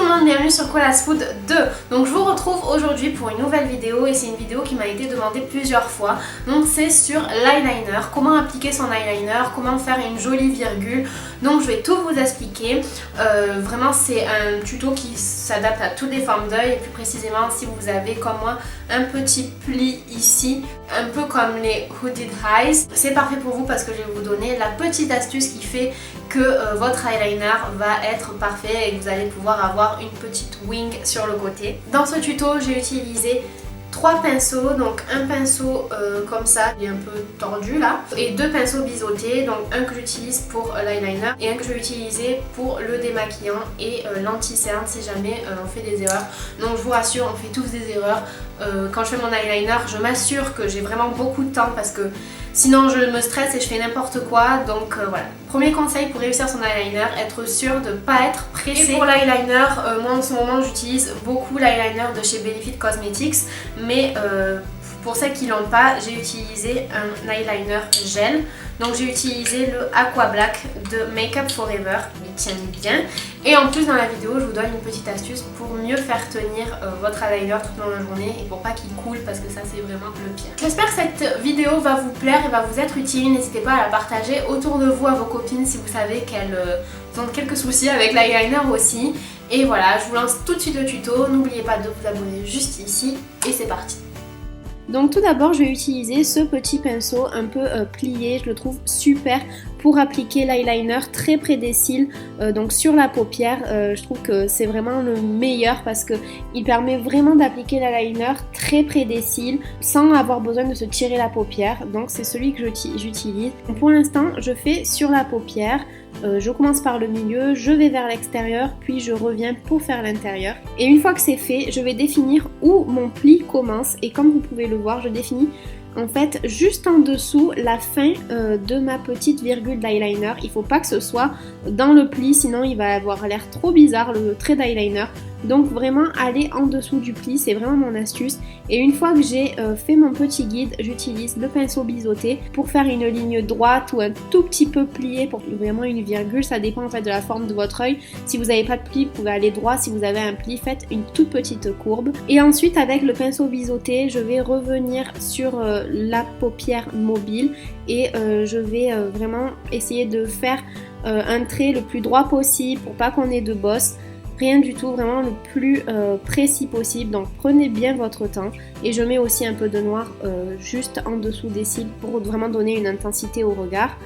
le monde, bienvenue sur Cola's Food 2. Donc je vous retrouve aujourd'hui pour une nouvelle vidéo et c'est une vidéo qui m'a été demandée plusieurs fois. Donc c'est sur l'eyeliner, comment appliquer son eyeliner, comment faire une jolie virgule. Donc je vais tout vous expliquer. Vraiment c'est un tuto qui s'adapte à toutes les formes d'œil et plus précisément si vous avez comme moi un petit pli ici, un peu comme les hooded eyes. C'est parfait pour vous parce que je vais vous donner la petite astuce qui fait que votre eyeliner va être parfait et que vous allez pouvoir avoir une petite wing sur le côté. Dans ce tuto, j'ai utilisé 3 pinceaux, donc un pinceau comme ça, il est un peu tordu là, et 2 pinceaux biseautés, donc un que j'utilise pour l'eyeliner et un que je vais utiliser pour le démaquillant et l'anti-cerne si jamais on fait des erreurs. Donc je vous rassure, on fait tous des erreurs. Quand je fais mon eyeliner, je m'assure que j'ai vraiment beaucoup de temps parce que sinon je me stresse et je fais n'importe quoi. Donc voilà. Premier conseil pour réussir son eyeliner, être sûr de ne pas être pressé. Et pour l'eyeliner, moi en ce moment j'utilise beaucoup l'eyeliner de chez Benefit Cosmetics. Mais pour celles qui l'ont pas, j'ai utilisé un eyeliner gel. Donc j'ai utilisé le Aqua Black de Make Up Forever. Il tient bien. Et en plus dans la vidéo, je vous donne une petite astuce pour mieux faire tenir votre eyeliner toute dans la journée et pour pas qu'il coule parce que ça c'est vraiment le pire. J'espère que cette vidéo va vous plaire et va vous être utile. N'hésitez pas à la partager autour de vous à vos copines si vous savez qu'elles ont quelques soucis avec l'eyeliner aussi. Et voilà, je vous lance tout de suite le tuto. N'oubliez pas de vous abonner juste ici et c'est parti. Donc tout d'abord je vais utiliser ce petit pinceau un peu plié, je le trouve super pour appliquer l'eyeliner très près des cils, donc sur la paupière. Je trouve que c'est vraiment le meilleur parce qu'il permet vraiment d'appliquer l'eyeliner très près des cils sans avoir besoin de se tirer la paupière. Donc c'est celui que j'utilise. Pour l'instant je fais sur la paupière. Je commence par le milieu, je vais vers l'extérieur, puis je reviens pour faire l'intérieur. Et une fois que c'est fait, je vais définir où mon pli commence. Et comme vous pouvez le voir, je définis en fait juste en dessous la fin de ma petite virgule d'eyeliner. Il ne faut pas que ce soit dans le pli, sinon il va avoir l'air trop bizarre le trait d'eyeliner. Donc vraiment aller en dessous du pli, c'est vraiment mon astuce. Et une fois que j'ai fait mon petit guide, j'utilise le pinceau biseauté pour faire une ligne droite ou un tout petit peu plié pour vraiment une virgule. Ça dépend en fait de la forme de votre œil. Si vous n'avez pas de pli, vous pouvez aller droit. Si vous avez un pli, faites une toute petite courbe. Et ensuite avec le pinceau biseauté, je vais revenir sur la paupière mobile et je vais vraiment essayer de faire un trait le plus droit possible pour pas qu'on ait de bosses. Rien du tout, vraiment le plus précis possible, donc prenez bien votre temps. Et je mets aussi un peu de noir juste en dessous des cils pour vraiment donner une intensité au regard.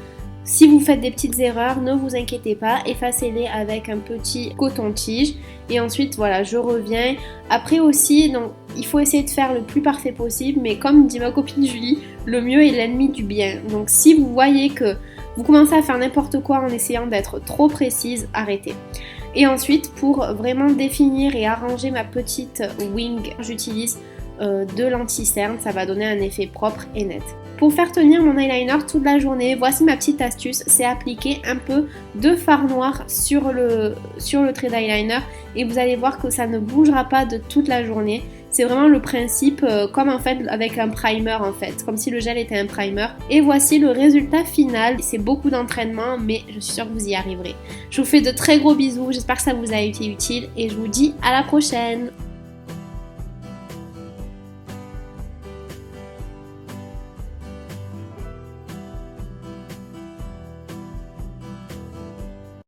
Si vous faites des petites erreurs, ne vous inquiétez pas, effacez-les avec un petit coton-tige. Et ensuite voilà, je reviens. Après aussi, donc, il faut essayer de faire le plus parfait possible, mais comme dit ma copine Julie, le mieux est l'ennemi du bien. Donc si vous voyez que vous commencez à faire n'importe quoi en essayant d'être trop précise, arrêtez. Et ensuite, pour vraiment définir et arranger ma petite wing, j'utilise de l'anti-cerne, ça va donner un effet propre et net. Pour faire tenir mon eyeliner toute la journée, voici ma petite astuce, c'est appliquer un peu de fard noir sur le trait d'eyeliner et vous allez voir que ça ne bougera pas de toute la journée. C'est vraiment le principe comme en fait avec un primer en fait, comme si le gel était un primer. Et voici le résultat final. C'est beaucoup d'entraînement mais je suis sûre que vous y arriverez. Je vous fais de très gros bisous, j'espère que ça vous a été utile et je vous dis à la prochaine.